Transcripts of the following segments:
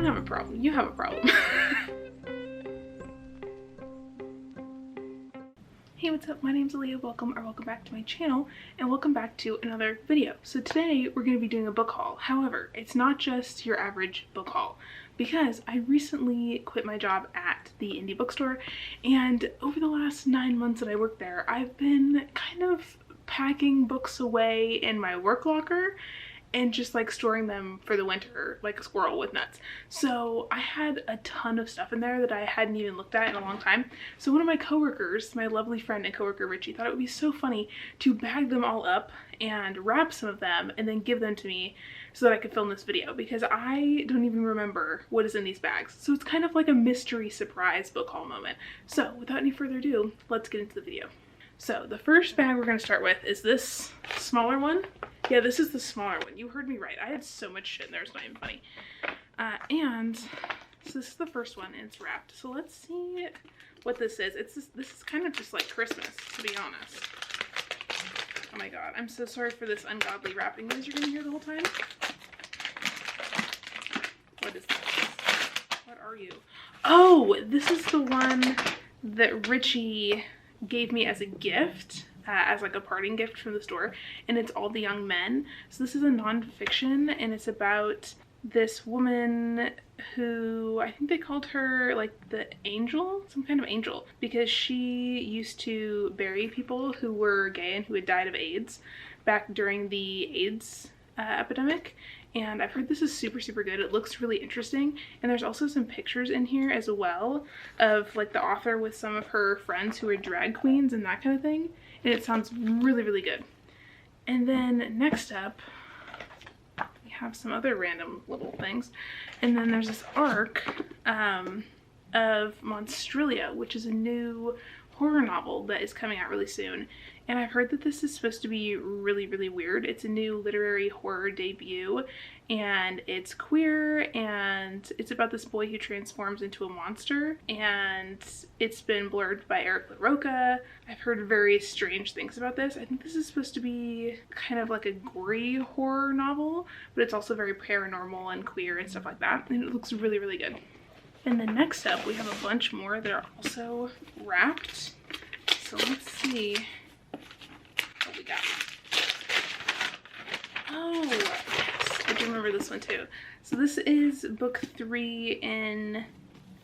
don't have a problem. You have a problem. Hey, what's up? My name's Alea. Welcome back to my channel, and welcome back to another video. So today we're going to be doing a book haul. However, it's not just your average book haul, because I recently quit my job at the indie bookstore, and over the last 9 months that I worked there, I've been kind of packing books away in my work locker and just like storing them for the winter like a squirrel with nuts. So I had a ton of stuff in there that I hadn't even looked at in a long time. So one of my coworkers, my lovely friend and coworker Richie, thought it would be so funny to bag them all up and wrap some of them and then give them to me so that I could film this video, because I don't even remember what is in these bags. So it's kind of like a mystery surprise book haul moment. So without any further ado, let's get into the video. So the first bag we're going to start with is this smaller one. Yeah, this is the smaller one. You heard me right. I had so much shit in there, it's not even funny. And so this is the first one, and it's wrapped. So let's see what this is. This is kind of just like Christmas, to be honest. Oh my god, I'm so sorry for this ungodly wrapping noise you're going to hear the whole time. What is this? What are you? Oh, this is the one that Richie gave me as a gift. As like a parting gift from the store, and it's All the Young Men. So this is a non-fiction, and it's about this woman who, I think they called her like the angel, some kind of angel, because she used to bury people who were gay and who had died of AIDS back during the AIDS epidemic. And I've heard this is super good. It looks really interesting, and there's also some pictures in here as well of like the author with some of her friends who are drag queens and that kind of thing, and it sounds really good. And then next up we have some other random little things, and then there's this arc of Monstrilia, which is a new horror novel that is coming out really soon. And I've heard that this is supposed to be really weird. It's a new literary horror debut, and it's queer, and it's about this boy who transforms into a monster, and it's been blurbed by Eric LaRocca. I've heard very strange things about this. I think this is supposed to be kind of like a gory horror novel, but it's also very paranormal and queer and stuff like that, and it looks really good. And then next up we have a bunch more that are also wrapped. So let's see what we got. Oh, yes, I do remember this one too. So this is book 3 in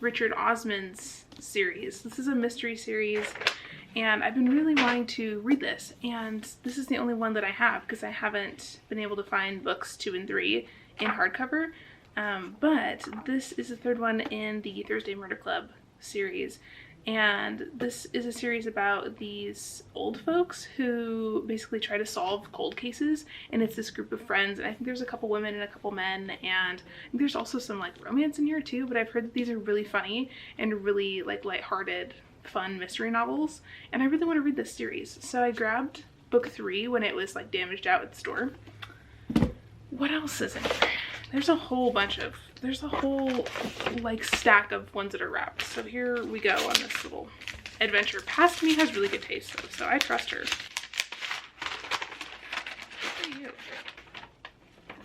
Richard Osman's series. This is a mystery series, and I've been really wanting to read this, and this is the only one that I have because I haven't been able to find books 2 and 3 in hardcover. But this is the third one in the Thursday Murder Club series, and this is a series about these old folks who basically try to solve cold cases, and it's this group of friends, and I think there's a couple women and a couple men, and I think there's also some like romance in here too, but I've heard that these are really funny and really like lighthearted, fun mystery novels, and I really want to read this series. So I grabbed book 3 when it was like damaged out at the store. What else is in here? There's a whole like stack of ones that are wrapped. So here we go on this little adventure. Past me has really good taste though, so I trust her. What are you?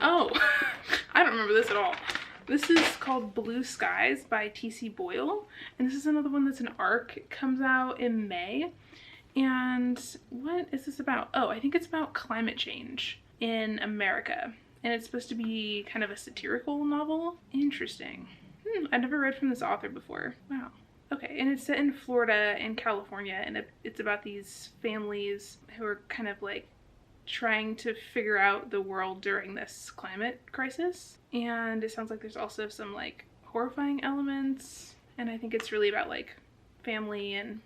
Oh, I don't remember this at all. This is called Blue Skies by T.C. Boyle, and this is another one that's an arc. It comes out in May. And what is this about? Oh, I think it's about climate change in America. And it's supposed to be kind of a satirical novel. Interesting. I've never read from this author before. Wow. Okay, and it's set in Florida and California, and it's about these families who are kind of like trying to figure out the world during this climate crisis. And it sounds like there's also some like horrifying elements, and I think it's really about like family and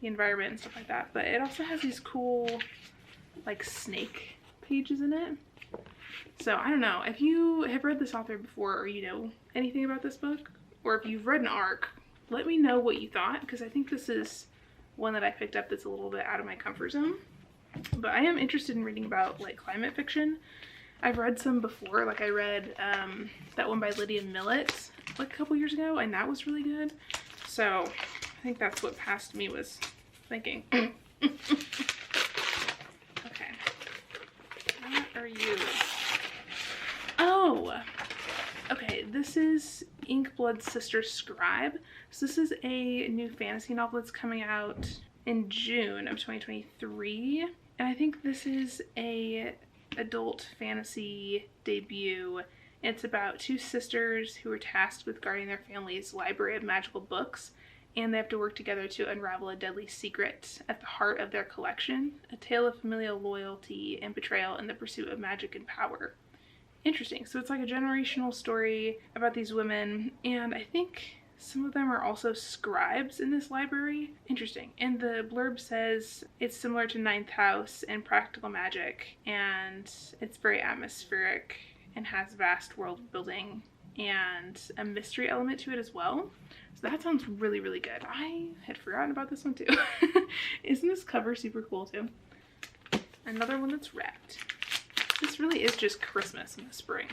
the environment and stuff like that. But it also has these cool like snake pages in it. So I don't know, if you have read this author before, or you know anything about this book, or if you've read an arc, let me know what you thought, because I think this is one that I picked up that's a little bit out of my comfort zone. But I am interested in reading about like climate fiction. I've read some before, like I read that one by Lydia Millett like a couple years ago, and that was really good. So I think that's what past me was thinking. Okay, what are you? Oh, okay, this is Inkblood Sister Scribe. So this is a new fantasy novel that's coming out in June of 2023. And I think this is a adult fantasy debut. It's about two sisters who are tasked with guarding their family's library of magical books, and they have to work together to unravel a deadly secret at the heart of their collection, a tale of familial loyalty and betrayal in the pursuit of magic and power. Interesting. So it's like a generational story about these women, and I think some of them are also scribes in this library. Interesting. And the blurb says it's similar to Ninth House and Practical Magic, and it's very atmospheric and has vast world building and a mystery element to it as well. So that sounds really, really good. I had forgotten about this one too. Isn't this cover super cool too? Another one that's wrapped. This really is just Christmas in the spring.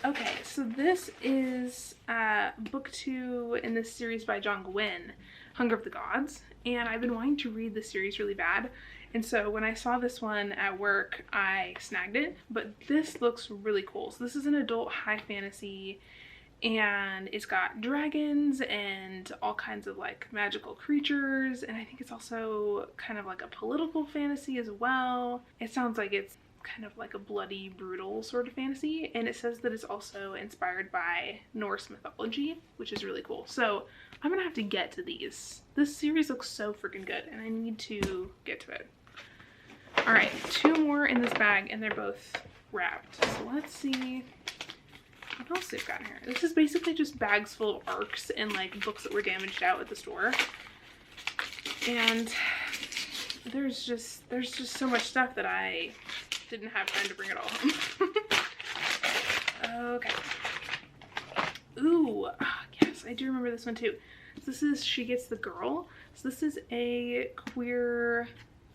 Okay, so this is book 2 in this series by John Gwynne, Hunger of the Gods, and I've been wanting to read this series really bad, and so when I saw this one at work, I snagged it. But this looks really cool. So this is an adult high fantasy, and it's got dragons and all kinds of like magical creatures, and I think it's also kind of like a political fantasy as well. It sounds like it's kind of like a bloody, brutal sort of fantasy, and it says that it's also inspired by Norse mythology, which is really cool. So I'm gonna have to get to these. This series looks so freaking good, and I need to get to it. All right, 2 more in this bag, and they're both wrapped. So let's see what else they've got in here. This is basically just bags full of ARCs and like books that were damaged out at the store. And there's just so much stuff that I didn't have time to bring it all home. Okay. Ooh, yes, I do remember this one too. So this is She Gets the Girl. So this is a queer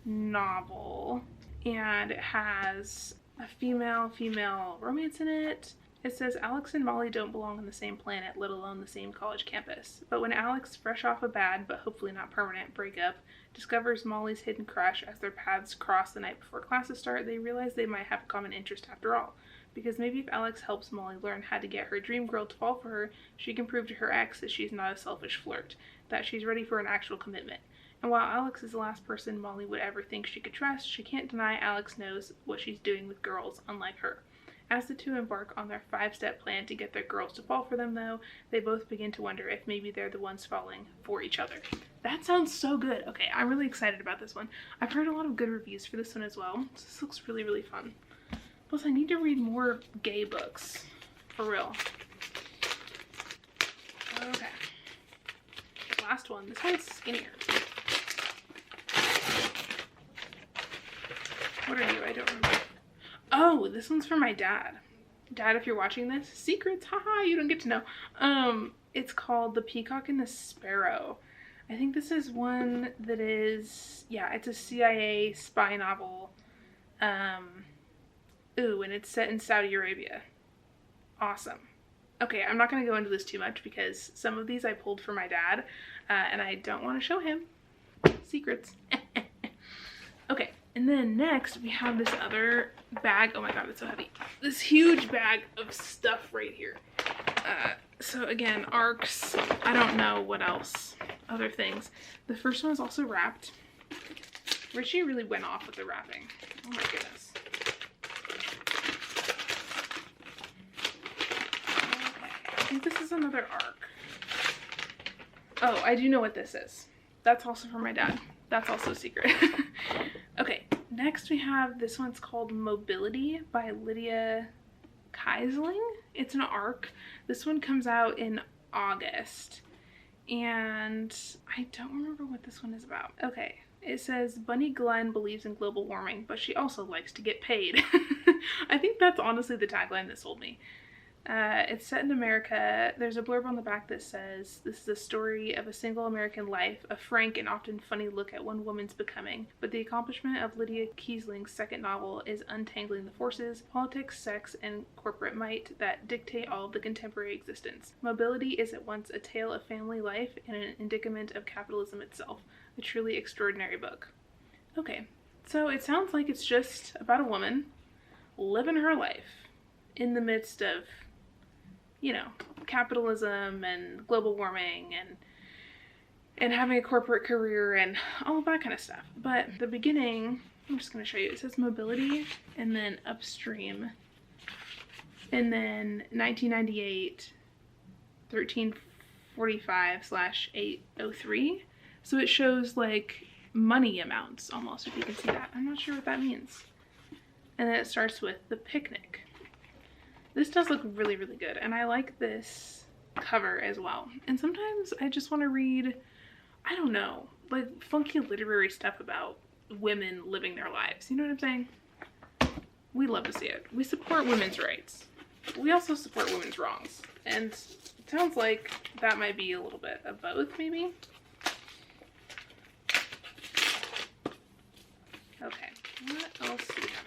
novel, and it has a female romance in it. It says Alex and Molly don't belong on the same planet, let alone the same college campus. But when Alex, fresh off a bad, but hopefully not permanent, breakup, discovers Molly's hidden crush as their paths cross the night before classes start, they realize they might have a common interest after all. Because maybe if Alex helps Molly learn how to get her dream girl to fall for her, she can prove to her ex that she's not a selfish flirt, that she's ready for an actual commitment. And while Alex is the last person Molly would ever think she could trust, she can't deny Alex knows what she's doing with girls, unlike her. As the two embark on their 5-step plan to get their girls to fall for them, though, they both begin to wonder if maybe they're the ones falling for each other. That sounds so good. Okay, I'm really excited about this one. I've heard a lot of good reviews for this one as well. So this looks really, really fun. Plus, I need to read more gay books. For real. Okay. Last one. This one's skinnier. What are you? I don't remember. Oh, this one's for my dad. Dad, if you're watching this, secrets, haha, you don't get to know. It's called The Peacock and the Sparrow. I think this is one that is, yeah, it's a CIA spy novel. Ooh, and it's set in Saudi Arabia. Awesome. Okay, I'm not going to go into this too much because some of these I pulled for my dad, and I don't want to show him. Secrets. Okay. And then next we have this other bag. Oh my god, it's so heavy. This huge bag of stuff right here. So again, ARCs. I don't know what else. Other things. The first one is also wrapped. Richie really went off with the wrapping. Oh my goodness. Okay. I think this is another ARC. Oh, I do know what this is. That's also for my dad. That's also a secret. Okay, next we have, this one's called Mobility by Lydia Keisling. It's an ARC. This one comes out in August. And I don't remember what this one is about. Okay, it says Bunny Glenn believes in global warming, but she also likes to get paid. I think that's honestly the tagline that sold me. It's set in America. There's a blurb on the back that says, "This is a story of a single American life, a frank and often funny look at one woman's becoming. But the accomplishment of Lydia Kiesling's second novel is untangling the forces, politics, sex, and corporate might that dictate all of the contemporary existence. Mobility is at once a tale of family life and an indicament of capitalism itself. A truly extraordinary book." Okay, so it sounds like it's just about a woman living her life in the midst of, you know, capitalism and global warming and having a corporate career and all of that kind of stuff. But the beginning, I'm just going to show you. It says mobility and then upstream. And then 1998, 1345/803. So it shows like money amounts almost, if you can see that. I'm not sure what that means. And then it starts with the picnic. This does look really, really good, and I like this cover as well. And sometimes I just want to read, I don't know, like funky literary stuff about women living their lives. You know what I'm saying? We love to see it. We support women's rights. We also support women's wrongs. And it sounds like that might be a little bit of both, maybe. Okay, what else do we have?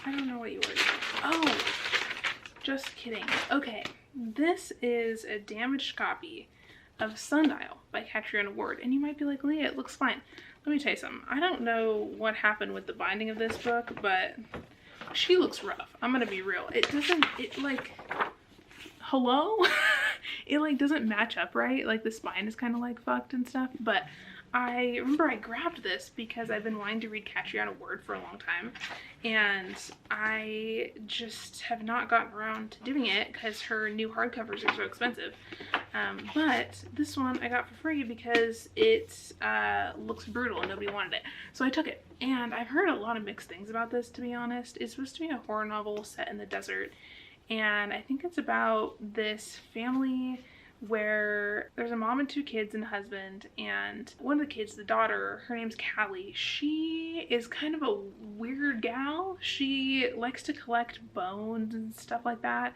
I don't know what you ordered. Oh, just kidding. Okay, this is a damaged copy of Sundial by Catriona Ward. And you might be like, Leah, it looks fine. Let me tell you something. I don't know what happened with the binding of this book, but she looks rough. I'm gonna be real. It like, hello? It like doesn't match up right. Like the spine is kind of like fucked and stuff, but I remember I grabbed this because I've been wanting to read Catriona Ward for a long time, and I just have not gotten around to doing it because her new hardcovers are so expensive. But this one I got for free because it looks brutal and nobody wanted it. So I took it, and I've heard a lot of mixed things about this, to be honest. It's supposed to be a horror novel set in the desert, and I think it's about this family where there's a mom and two kids and a husband, and one of the kids, the daughter, her name's Callie. She is kind of a weird gal. She likes to collect bones and stuff like that,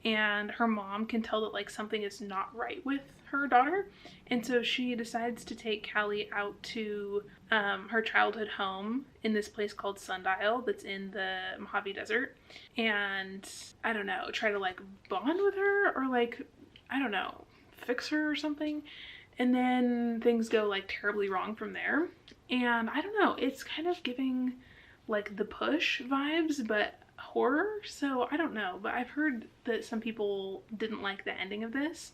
and her mom can tell that like something is not right with her daughter, and so she decides to take Callie out to her childhood home in this place called Sundial that's in the Mojave Desert, and I don't know, try to like bond with her or like, I don't know, fix her or something. And then things go like terribly wrong from there. And I don't know, it's kind of giving like The Push vibes, but horror. So I don't know, but I've heard that some people didn't like the ending of this.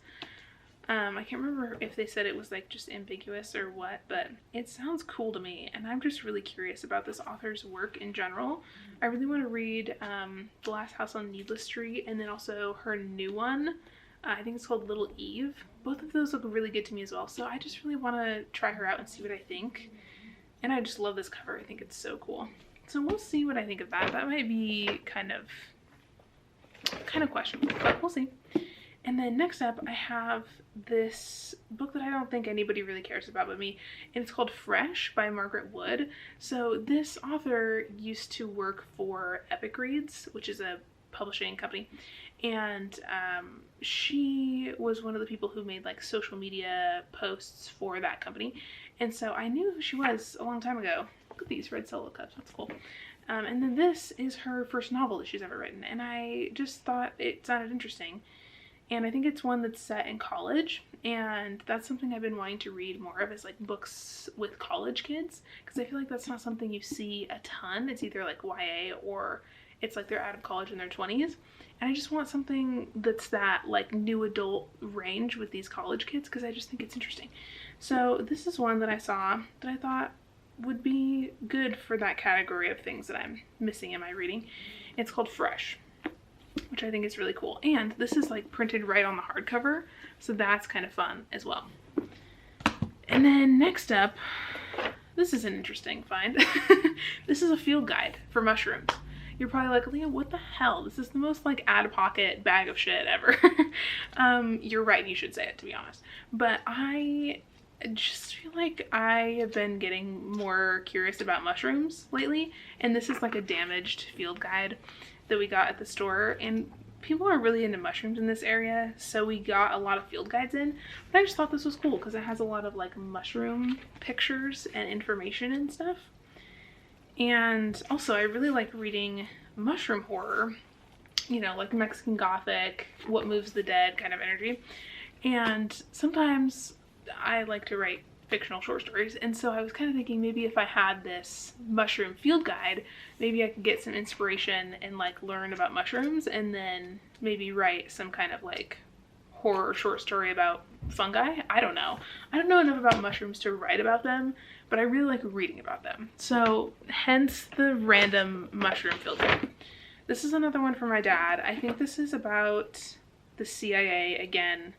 I can't remember if they said it was like just ambiguous or what, but it sounds cool to me, and I'm just really curious about this author's work in general. I really want to read The Last House on Needless Street, and then also her new one. I think it's called Little Eve. Both of those look really good to me as well, so I just really want to try her out and see what I think. And I just love this cover. I think it's so cool. So we'll see what I think of that. That might be kind of questionable, but we'll see. And then next up, I have this book that I don't think anybody really cares about but me, and it's called Fresh by Margaret Wood. So this author used to work for Epic Reads, which is a publishing company, and she was one of the people who made like social media posts for that company, and so I knew who she was a long time ago. Look at these red solo cups, that's cool. And then this is her first novel that she's ever written, and I just thought it sounded interesting. And I think it's one that's set in college, and that's something I've been wanting to read more of, is like books with college kids, because I feel like that's not something you see a ton. It's either like YA or it's like they're out of college in their 20s, and I just want something that's that like new adult range with these college kids, because I just think it's interesting. So this is one that I saw that I thought would be good for that category of things that I'm missing in my reading. It's called Fresh, which I think is really cool. And this is like printed right on the hardcover, so that's kind of fun as well. And then next up, this is an interesting find. This is a field guide for mushrooms. You're probably like, Leah, what the hell? This is the most like out-of-pocket bag of shit ever. You're right, you should say it, to be honest. But I I just feel like I have been getting more curious about mushrooms lately, and this is like a damaged field guide that we got at the store, and people are really into mushrooms in this area, so we got a lot of field guides in, but I just thought this was cool because it has a lot of like mushroom pictures and information and stuff. And also I really like reading mushroom horror, you know, like Mexican Gothic, What Moves the Dead kind of energy. And sometimes I like to write fictional short stories, and so I was kind of thinking maybe if I had this mushroom field guide, maybe I could get some inspiration and like learn about mushrooms, and then maybe write some kind of like horror short story about fungi. I don't know enough about mushrooms to write about them, but I really like reading about them, so hence the random mushroom field guide. This is another one from my dad. I think this is about the CIA again.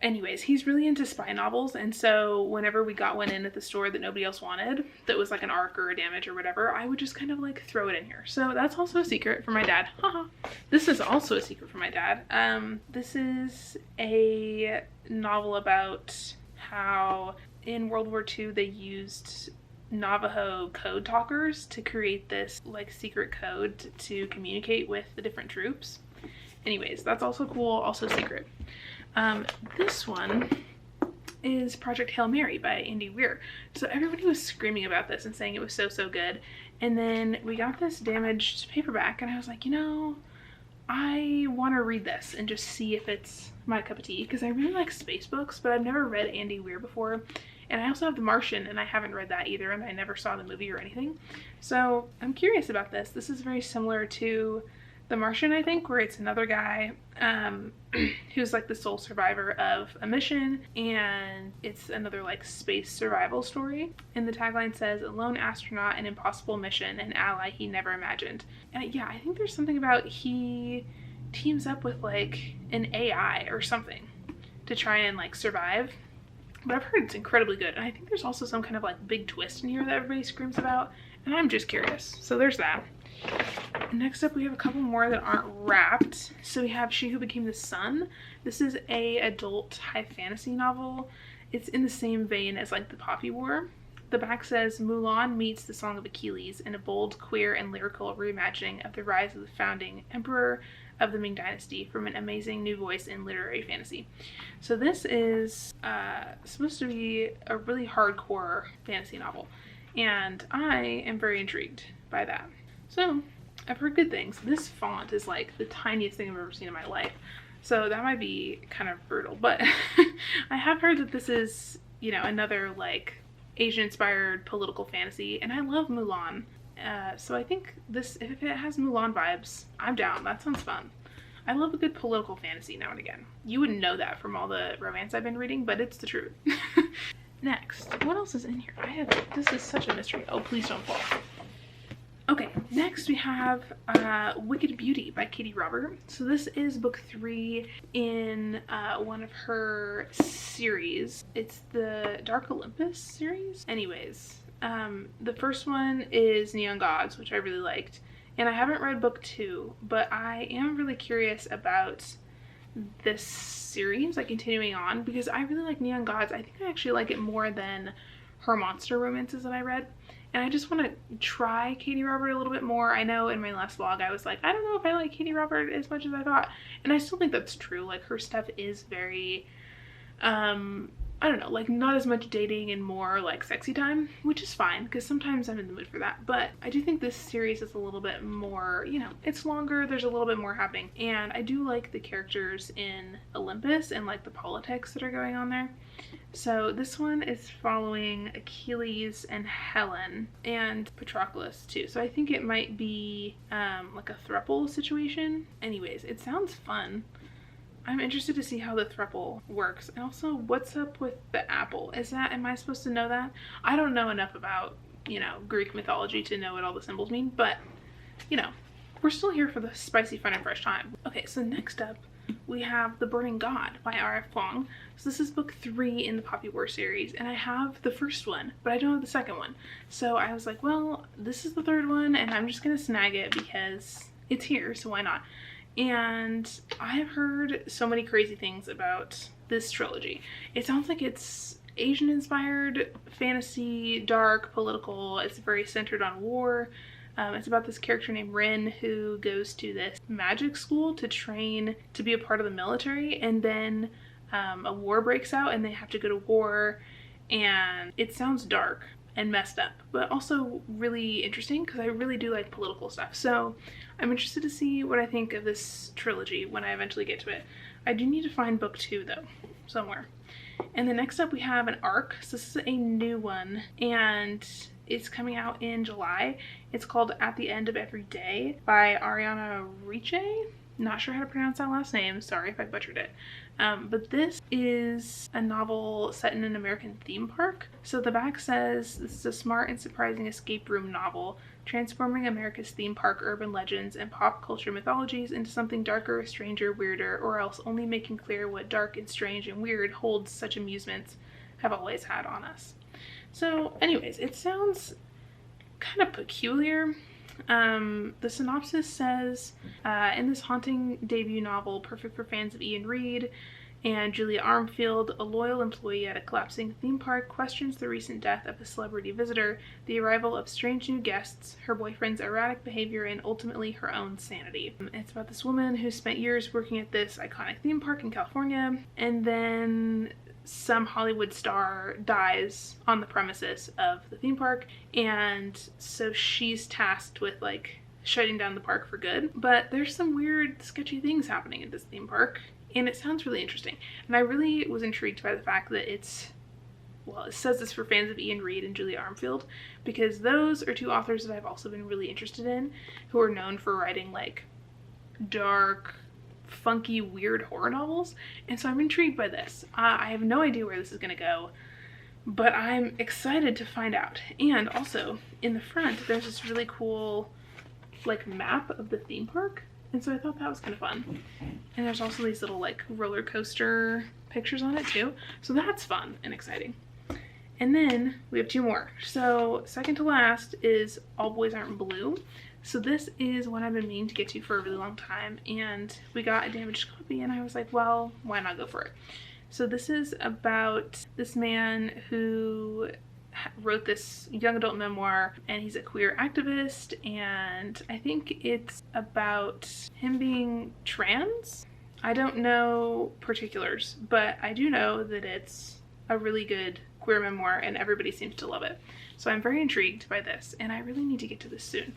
Anyways, he's really into spy novels, and so whenever we got one in at the store that nobody else wanted, that was like an arc or a damage or whatever, I would just kind of like throw it in here. So that's also a secret for my dad. Haha. This is also a secret for my dad. This is a novel about how in World War II they used Navajo code talkers to create this like secret code to communicate with the different troops. Anyways, that's also cool, also secret. This one is Project Hail Mary by Andy Weir. So everybody was screaming about this and saying it was so good. And then we got this damaged paperback and I was like, you know, I want to read this and just see if it's my cup of tea, because I really like space books, but I've never read Andy Weir before. And I also have The Martian, and I haven't read that either, and I never saw the movie or anything. So I'm curious about this. This is very similar to The Martian, I think, where it's another guy who's like the sole survivor of a mission, and it's another like space survival story. And the tagline says, "A lone astronaut, an impossible mission, an ally he never imagined." And yeah, I think there's something about he teams up with like an AI or something to try and like survive. But I've heard it's incredibly good, and I think there's also some kind of like big twist in here that everybody screams about, and I'm just curious. So there's that. Next up we have a couple more that aren't wrapped. So we have She Who Became the Sun. This is a adult high fantasy novel. It's in the same vein as like The Poppy War. The back says, Mulan meets the Song of Achilles in a bold, queer, and lyrical reimagining of the rise of the founding emperor of the Ming Dynasty from an amazing new voice in literary fantasy. So this is supposed to be a really hardcore fantasy novel, and I am very intrigued by that. So I've heard good things. This font is like the tiniest thing I've ever seen in my life, so that might be kind of brutal, but I have heard that this is, you know, another like Asian inspired political fantasy, and I love Mulan. So I think this, if it has Mulan vibes, I'm down. That sounds fun. I love a good political fantasy now and again. You wouldn't know that from all the romance I've been reading, but it's the truth. Next, what else is in here? This is such a mystery. Oh, please don't fall. Okay, next we have Wicked Beauty by Katie Robert. So this is book 3 in one of her series. It's the Dark Olympus series. Anyways, the first one is Neon Gods, which I really liked. And I haven't read book 2, but I am really curious about this series, like continuing on, because I really like Neon Gods. I think I actually like it more than her monster romances that I read. And I just want to try Katie Robert a little bit more. I know in my last vlog I was like, I don't know if I like Katie Robert as much as I thought. And I still think that's true. Like, her stuff is very, I don't know, like not as much dating and more like sexy time, which is fine because sometimes I'm in the mood for that. But I do think this series is a little bit more, you know, it's longer, there's a little bit more happening. And I do like the characters in Olympus and like the politics that are going on there. So this one is following Achilles and Helen and Patroclus too. So I think it might be like a throuple situation. Anyways, it sounds fun. I'm interested to see how the throuple works. And also, what's up with the apple? Am I supposed to know that? I don't know enough about, you know, Greek mythology to know what all the symbols mean, but, you know, we're still here for the spicy, fun, and fresh time. Okay, so next up, we have The Burning God by R.F. Kuang. So this is book 3 in the Poppy War series, and I have the first one, but I don't have the second one. So I was like, well, this is the third one, and I'm just gonna snag it because it's here, so why not? And I have heard so many crazy things about this trilogy. It sounds like it's Asian inspired fantasy, dark, political. It's very centered on war. It's about this character named Rin who goes to this magic school to train to be a part of the military, and then a war breaks out and they have to go to war, and it sounds dark and messed up, but also really interesting because I really do like political stuff. So I'm interested to see what I think of this trilogy when I eventually get to it. I do need to find book 2 though, somewhere. And then next up we have an ARC. So this is a new one and it's coming out in July. It's called At the End of Every Day by Ariana Riche. Not sure how to pronounce that last name. Sorry if I butchered it. But this is a novel set in an American theme park. So the back says, this is a smart and surprising escape room novel, transforming America's theme park urban legends and pop culture mythologies into something darker, stranger, weirder, or else only making clear what dark and strange and weird holds such amusements have always had on us. So anyways, it sounds kind of peculiar. The synopsis says, in this haunting debut novel, perfect for fans of Ian Reid and Julia Armfield, a loyal employee at a collapsing theme park questions the recent death of a celebrity visitor, the arrival of strange new guests, her boyfriend's erratic behavior, and ultimately her own sanity. It's about this woman who spent years working at this iconic theme park in California, and then some Hollywood star dies on the premises of the theme park, and so she's tasked with like shutting down the park for good. But there's some weird, sketchy things happening at this theme park, and it sounds really interesting. And I really was intrigued by the fact that it's, well, it says this for fans of Ian Reid and Julia Armfield, because those are two authors that I've also been really interested in, who are known for writing like dark, funky, weird horror novels, and so I'm intrigued by this. I have no idea where this is gonna go, but I'm excited to find out. And also in the front there's this really cool like map of the theme park, and so I thought that was kind of fun. And there's also these little like roller coaster pictures on it too, so that's fun and exciting. And then we have 2 more. So second to last is All Boys Aren't Blue. So this is one I've been meaning to get to for a really long time, and we got a damaged copy and I was like, well, why not go for it? So this is about this man who wrote this young adult memoir, and he's a queer activist, and I think it's about him being trans. I don't know particulars, but I do know that it's a really good queer memoir and everybody seems to love it. So I'm very intrigued by this, and I really need to get to this soon.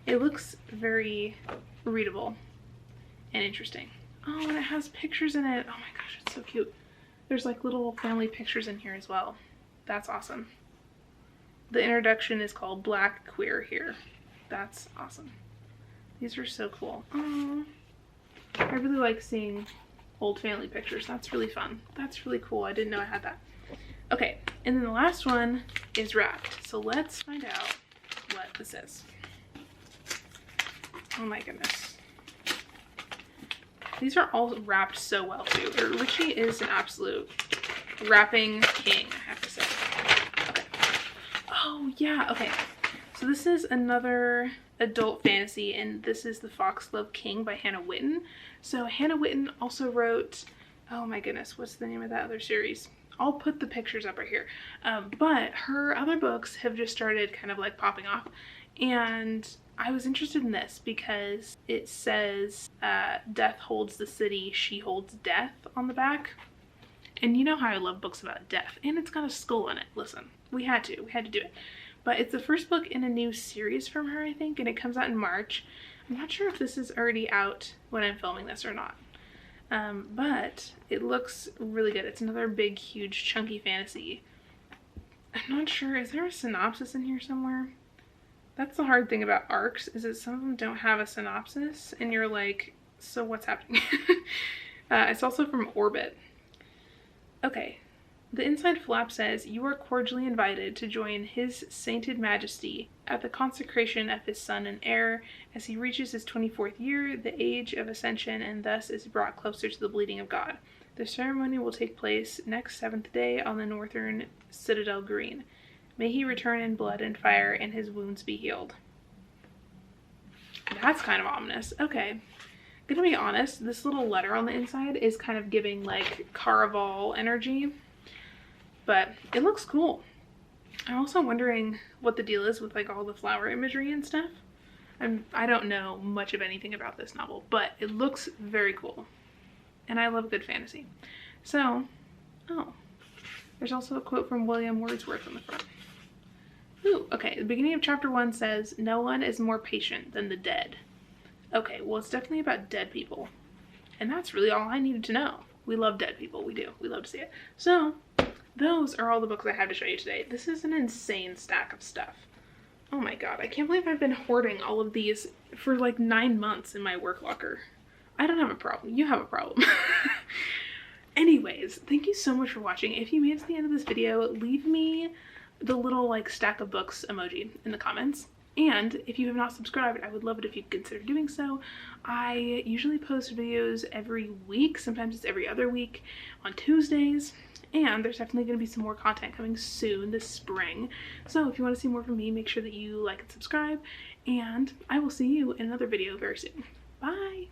It looks very readable and interesting. Oh, and it has pictures in it. Oh my gosh, it's so cute. There's like little family pictures in here as well. That's awesome. The introduction is called Black Queer here. That's awesome. These are so cool. Oh, I really like seeing old family pictures. That's really fun. That's really cool. I didn't know I had that. Okay, and then the last one is wrapped. So let's find out what this is. Oh my goodness. These are all wrapped so well too. Richie is an absolute wrapping king, I have to say. Okay. Oh yeah, okay. So this is another adult fantasy, and this is The Foxglove King by Hannah Whitten. So Hannah Whitten also wrote, oh my goodness, what's the name of that other series? I'll put the pictures up right here. But her other books have just started kind of like popping off, and I was interested in this because it says death holds the city, she holds death on the back. And you know how I love books about death, and it's got a skull in it. Listen, we had to do it. But it's the first book in a new series from her, I think, and it comes out in March. I'm not sure if this is already out when I'm filming this or not. But it looks really good. It's another big, huge, chunky fantasy. I'm not sure, is there a synopsis in here somewhere? That's the hard thing about ARCs, is that some of them don't have a synopsis, and you're like, so what's happening? It's also from Orbit. Okay, the inside flap says, you are cordially invited to join His Sainted Majesty at the consecration of his son and heir as he reaches his 24th year, the age of ascension, and thus is brought closer to the bleeding of God. The ceremony will take place next 7th day on the northern Citadel Green. May he return in blood and fire, and his wounds be healed. That's kind of ominous. Okay. Gonna be honest, this little letter on the inside is kind of giving like Caraval energy. but it looks cool. I'm also wondering what the deal is with like all the flower imagery and stuff. I don't know much of anything about this novel, but it looks very cool. And I love good fantasy. So, oh, there's also a quote from William Wordsworth on the front. Ooh, okay, the beginning of chapter 1 says, "No one is more patient than the dead." Okay, well, it's definitely about dead people. And that's really all I needed to know. We love dead people, we do. We love to see it. So, those are all the books I have to show you today. This is an insane stack of stuff. Oh my god, I can't believe I've been hoarding all of these for like 9 months in my work locker. I don't have a problem. You have a problem. Anyways, thank you so much for watching. If you made it to the end of this video, leave me the little like stack of books emoji in the comments. And if you have not subscribed, I would love it if you'd consider doing so. I usually post videos every week. Sometimes it's every other week on Tuesdays. And there's definitely going to be some more content coming soon this spring. So if you want to see more from me, make sure that you like and subscribe. And I will see you in another video very soon. Bye!